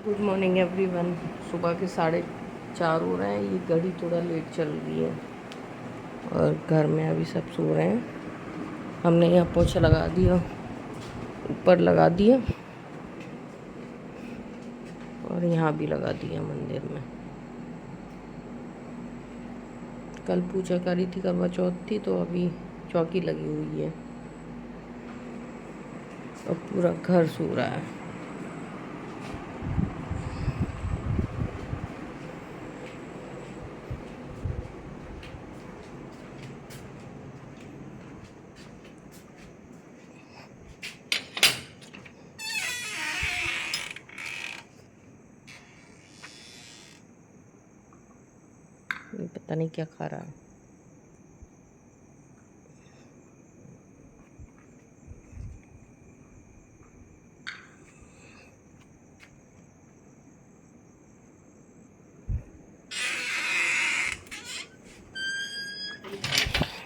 Good morning everyone. सुबह के 4:30 हो रहे हैं। ये घड़ी थोड़ा लेट चल रही है और घर में अभी सब सो रहे हैं। हमने यहाँ पोछा लगा दिया, ऊपर लगा दिया और यहाँ भी लगा दिया मंदिर में। कल पूजा करी थी, करवा चौथ थी, तो अभी चौकी लगी हुई है और पूरा घर सो रहा है। ये पता नहीं क्या खा रहा है।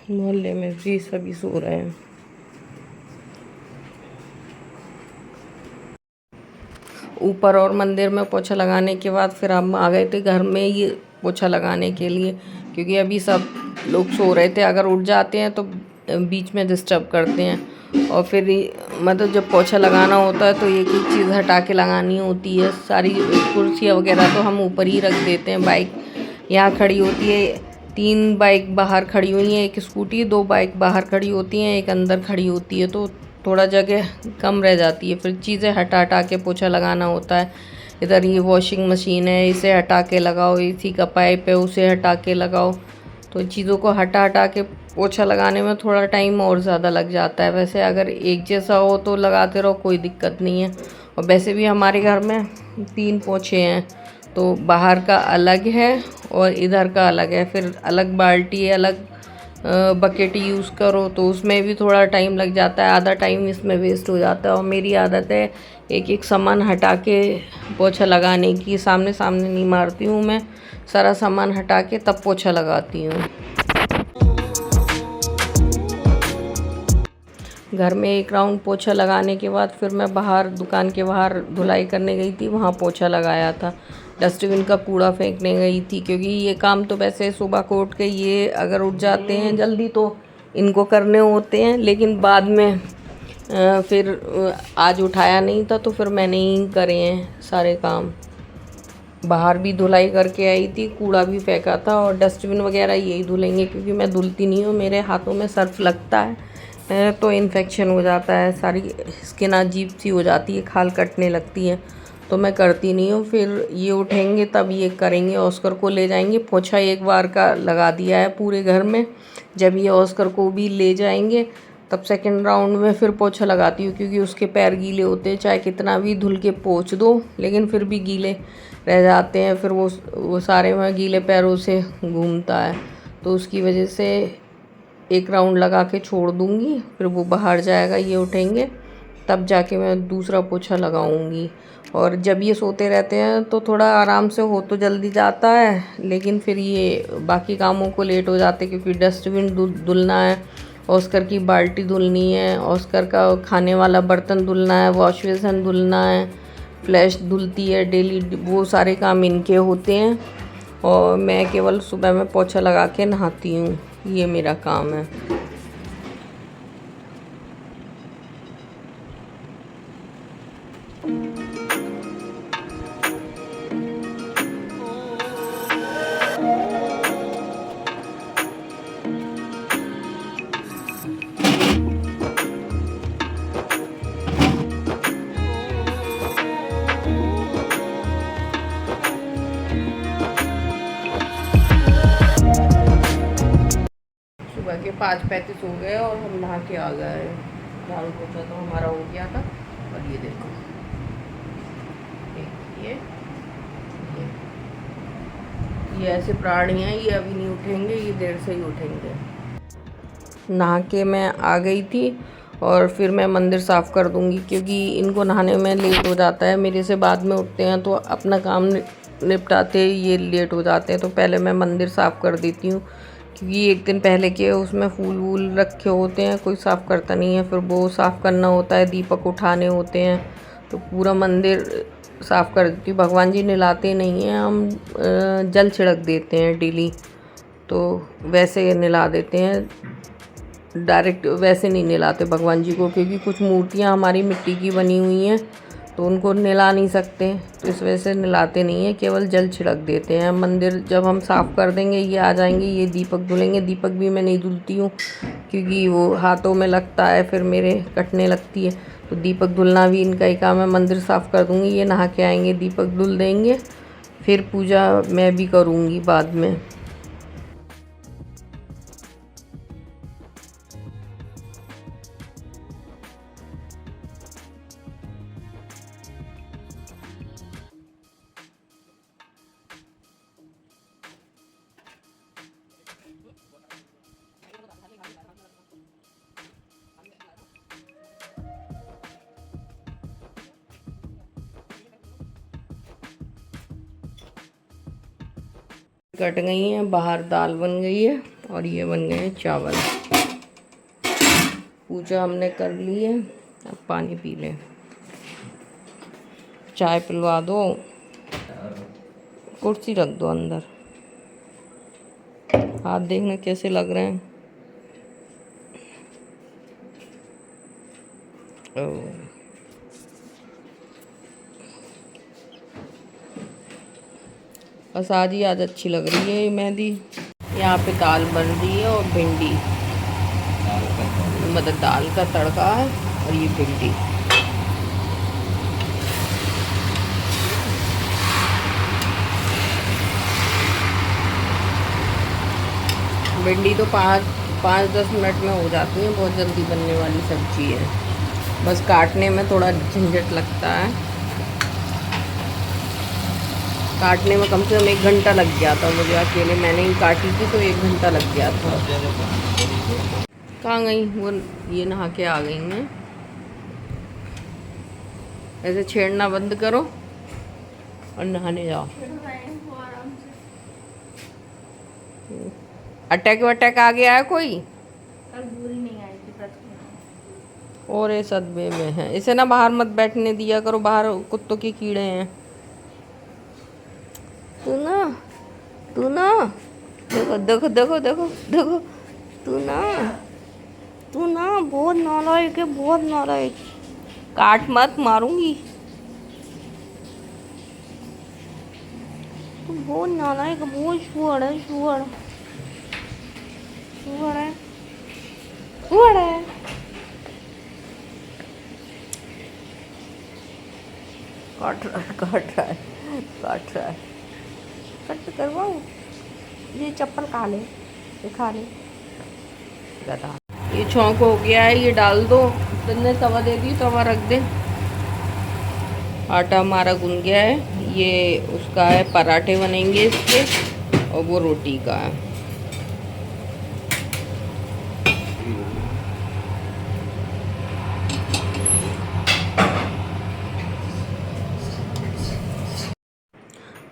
मोहल्ले में भी सभी सो रहे हैं। ऊपर और मंदिर में पोछा लगाने के बाद फिर हम आ गए थे घर में ये पोछा लगाने के लिए, क्योंकि अभी सब लोग सो रहे थे। अगर उठ जाते हैं तो बीच में डिस्टर्ब करते हैं और फिर मतलब जब पोछा लगाना होता है तो एक एक चीज़ हटा के लगानी होती है। सारी कुर्सियाँ वगैरह तो हम ऊपर ही रख देते हैं। बाइक यहाँ खड़ी होती है, 3 बाइक बाहर खड़ी हुई हैं, एक स्कूटी, 2 बाइक बाहर खड़ी होती हैं, एक अंदर खड़ी होती है, तो थोड़ा जगह कम रह जाती है। फिर चीज़ें हटा हटा के पोछा लगाना होता है। इधर ये वॉशिंग मशीन है, इसे हटा के लगाओ, एसी का पाइप है उसे हटा के लगाओ। तो चीज़ों को हटा हटा के पोछा लगाने में थोड़ा टाइम और ज़्यादा लग जाता है। वैसे अगर एक जैसा हो तो लगाते रहो, कोई दिक्कत नहीं है। और वैसे भी हमारे घर में 3 पोछे हैं, तो बाहर का अलग है और इधर का अलग है। फिर अलग बाल्टी है, अलग बकेट यूज़ करो तो उसमें भी थोड़ा टाइम लग जाता है। आधा टाइम इसमें वेस्ट हो जाता है। और मेरी आदत है एक एक सामान हटा के पोछा लगाने की। सामने सामने नहीं मारती हूँ मैं, सारा सामान हटा के तब पोछा लगाती हूँ। घर में एक राउंड पोछा लगाने के बाद फिर मैं बाहर दुकान के बाहर धुलाई करने गई थी, वहाँ पोछा लगाया था। डस्टबिन का कूड़ा फेंकने गई थी, क्योंकि ये काम तो वैसे सुबह को उठ के ये अगर उठ जाते हैं जल्दी तो इनको करने होते हैं, लेकिन बाद में फिर आज उठाया नहीं था तो फिर मैंने ही करे हैं सारे काम। बाहर भी धुलाई करके आई थी, कूड़ा भी फेंका था और डस्टबिन वगैरह यही धुलेंगे, क्योंकि मैं धुलती नहीं हूँ। मेरे हाथों में सर्फ लगता है तो इन्फेक्शन हो जाता है, सारी स्किन अजीब सी हो जाती है, खाल कटने लगती है, तो मैं करती नहीं हूँ। फिर ये उठेंगे तब ये करेंगे। ऑस्कर को ले जाएंगे। पोछा एक बार का लगा दिया है पूरे घर में। जब ये ऑस्कर को भी ले जाएंगे तब सेकंड राउंड में फिर पोछा लगाती हूँ, क्योंकि उसके पैर गीले होते हैं। चाहे कितना भी धुल के पोंछ दो लेकिन फिर भी गीले रह जाते हैं। फिर वो सारे में गीले पैरों से घूमता है, तो उसकी वजह से एक राउंड लगा के छोड़ दूँगी। फिर वो बाहर जाएगा, ये उठेंगे तब जाके मैं दूसरा पोछा लगाऊंगी। और जब ये सोते रहते हैं तो थोड़ा आराम से हो तो जल्दी जाता है, लेकिन फिर ये बाकी कामों को लेट हो जाते, क्योंकि डस्टबिन धुलना है, ऑस्कर की बाल्टी धुलनी है, ऑस्कर का खाने वाला बर्तन धुलना है, वॉश बेसिन धुलना है, फ्लैश धुलती है डेली। वो सारे काम इनके होते हैं और मैं केवल सुबह में पोछा लगा के नहाती हूँ। ये मेरा काम है। सुबह के 5:35 हो गए और हम नहा के आ गए। झाड़ू पोछा तो हमारा हो गया था। और ये देखो, ये ऐसे प्राणी हैं, ये अभी नहीं उठेंगे, ये देर से ही उठेंगे। नहा के मैं आ गई थी और फिर मैं मंदिर साफ़ कर दूंगी, क्योंकि इनको नहाने में लेट हो जाता है। मेरे से बाद में उठते हैं तो अपना काम निपटाते ये लेट हो जाते हैं, तो पहले मैं मंदिर साफ़ कर देती हूँ, क्योंकि एक दिन पहले के उसमें फूल वूल रखे होते हैं, कोई साफ़ करता नहीं है। फिर वो साफ़ करना होता है, दीपक उठाने होते हैं, तो पूरा मंदिर साफ़ कर देती हूँ। भगवान जी नहलाते नहीं हैं हम, जल छिड़क देते हैं डेली, तो वैसे नहला देते हैं। डायरेक्ट वैसे नहीं नहलाते भगवान जी को, क्योंकि कुछ मूर्तियाँ हमारी मिट्टी की बनी हुई हैं तो उनको नहला नहीं सकते, तो इस वजह से नहलाते नहीं हैं, केवल जल छिड़क देते हैं। मंदिर जब हम साफ़ कर देंगे, ये आ जाएंगे, ये दीपक धुलेंगे। दीपक भी मैं नहीं धुलती हूँ क्योंकि वो हाथों में लगता है, फिर मेरे कटने लगती है, तो दीपक धुलना भी इनका ही काम है। मंदिर साफ़ कर दूँगी, ये नहा के आएंगे, दीपक धुल देंगे, फिर पूजा मैं भी करूँगी बाद में। कट गई हैं, बाहर दाल बन गई है और ये बन गए हैं चावल। पूजा हमने कर ली है, अब पानी पी लें। चाय पिलवा दो, कुर्सी रख दो अंदर। हाथ देखना कैसे लग रहे हैं। बस आज ही आज अच्छी लग रही है ये मेहंदी। यहाँ पे दाल बन रही है और भिंडी, मतलब दाल का तड़का है और ये भिंडी। भिंडी तो 5-10 मिनट में हो जाती है, बहुत जल्दी बनने वाली सब्जी है। बस काटने में थोड़ा झंझट लगता है, काटने में कम से कम 1 घंटा लग गया था मुझे, अकेले मैंने ही काटी थी तो 1 घंटा लग गया था। कहाँ गई वो? ये नहा के आ गई हैं। ऐसे छेड़ना बंद करो और नहाने जाओ। अटैक वटैक आ गया है कोई? नहीं आई थी और ये सदमे में है, इसे ना बाहर मत बैठने दिया करो, बाहर कुत्तों के कीड़े हैं। तू ना देखो देखो देखो देखो देखो, तू ना बहुत नालायक है, बहुत नालायक। काट मत, मारूंगी। तू बहुत नालायक, बहुत शुअर है, शुअर है। काट रहा है। कट करवाओ, ये चप्पल खा ले, खा ले गधा। ये छौंक हो गया है, ये डाल दो। तुमने तवा दे दी, तवा रख दे। आटा हमारा गूंद गया है, ये उसका है, पराठे बनेंगे इसके, और वो रोटी का है।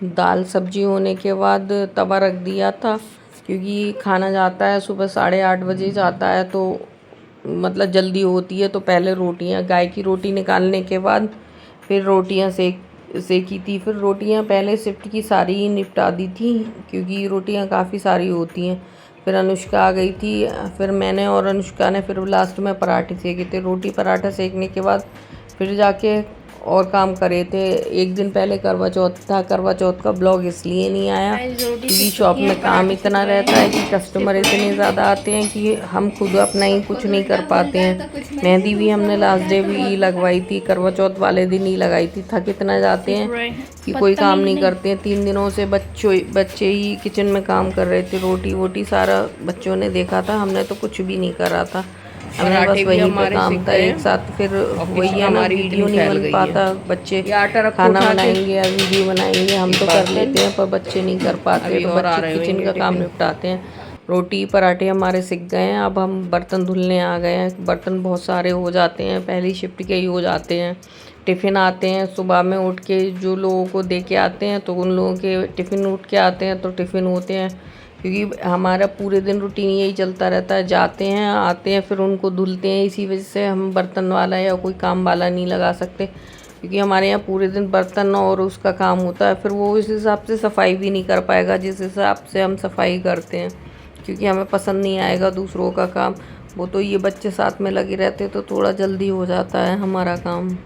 दाल सब्जी होने के बाद तवा रख दिया था, क्योंकि खाना जाता है सुबह 8:30 बजे जाता है, तो मतलब जल्दी होती है। तो पहले रोटियां, गाय की रोटी निकालने के बाद फिर रोटियां सेकी थी। फिर रोटियां पहले शिफ्ट की सारी ही निपटा दी थी, क्योंकि रोटियां काफ़ी सारी होती हैं। फिर अनुष्का आ गई थी, फिर मैंने और अनुष्का ने फिर लास्ट में पराठे सेके थे। रोटी पराठा सेकने के बाद फिर जाके और काम करे थे। एक दिन पहले करवा चौथ था, करवा चौथ का ब्लॉग इसलिए नहीं आया क्योंकि शॉप में काम इतना रहता है कि कस्टमर इतने ज़्यादा आते हैं कि हम खुद अपना ही कुछ नहीं कर पाते हैं। मेहंदी भी हमने लास्ट डे भी लगवाई थी, करवा चौथ वाले दिन ही लगाई थी। थक इतना जाते हैं कि कोई काम नहीं करते हैं। 3 दिनों से बच्चे ही किचन में काम कर रहे थे, रोटी वोटी सारा बच्चों ने देखा था, हमने तो कुछ भी नहीं करा था। हमें बस वही पे काम था एक साथ। फिर वही हमारी वीडियो नहीं बन पाता, बच्चे खाना बनाएंगे या वीडियो बनाएंगे, हम तो कर लेते हैं पर बच्चे नहीं कर पाते, तो बच्चे किचन का काम निपटाते हैं। रोटी पराठे हमारे सीख गए हैं, अब हम बर्तन धुलने आ गए हैं। बर्तन बहुत सारे हो जाते हैं, पहली शिफ्ट के ही हो जाते हैं। टिफ़िन आते हैं सुबह में उठ के, जो लोगों को दे के आते हैं तो उन लोगों के टिफ़िन उठ के आते हैं तो टिफ़िन होते हैं, क्योंकि हमारा पूरे दिन रूटीन यही चलता रहता है। जाते हैं आते हैं फिर उनको धुलते हैं, इसी वजह से हम बर्तन वाला या कोई काम वाला नहीं लगा सकते। क्योंकि हमारे यहाँ पूरे दिन बर्तन और उसका काम होता है, फिर वो इस हिसाब से सफाई भी नहीं कर पाएगा जिस हिसाब से हम सफाई करते हैं, क्योंकि हमें पसंद नहीं आएगा दूसरों का काम। वो तो ये बच्चे साथ में लगे रहते तो थोड़ा जल्दी हो जाता है हमारा काम।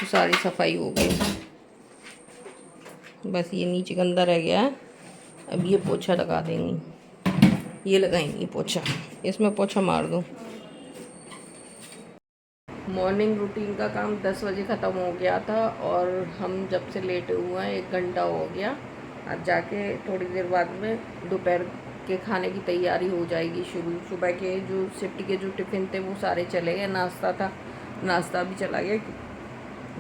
सारी सफाई हो गई, बस ये नीचे गंदा रह गया है। अब ये पोछा लगा देंगी, ये लगाएंगी पोछा, इसमें पोछा मार दो। मॉर्निंग रूटीन का काम 10 बजे ख़त्म हो गया था और हम जब से लेटे हुए हैं 1 घंटा हो गया। आज जाके थोड़ी देर बाद में दोपहर के खाने की तैयारी हो जाएगी शुरू। सुबह के जो शिफ्ट के जो टिफ़िन थे वो सारे चले गए, नाश्ता था, नाश्ता भी चला गया।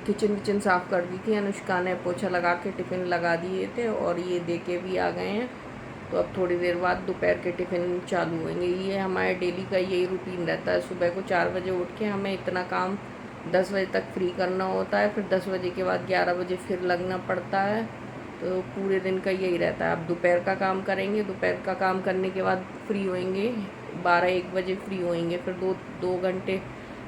किचन साफ़ कर दी थी अनुष्का ने, पोछा लगा के टिफ़िन लगा दिए थे और ये दे के भी आ गए हैं। तो अब थोड़ी देर बाद दोपहर के टिफ़िन चालू होंगे। ये हमारे डेली का यही रूटीन रहता है। सुबह को 4 बजे उठ के हमें इतना काम 10 बजे तक फ्री करना होता है, फिर 10 बजे के बाद 11 बजे फिर लगना पड़ता है। तो पूरे दिन का यही रहता है। अब दोपहर का काम करेंगे, दोपहर का काम करने के बाद फ्री होएंगे, 12-1 बजे फ्री होएंगे, फिर 2 घंटे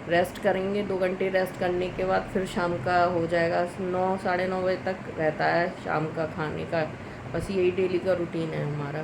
रेस्ट करेंगे। 2 घंटे रेस्ट करने के बाद फिर शाम का हो जाएगा। 9 साढ़े 9 बजे तक रहता है शाम का खाने का। बस यही डेली का रूटीन है हमारा।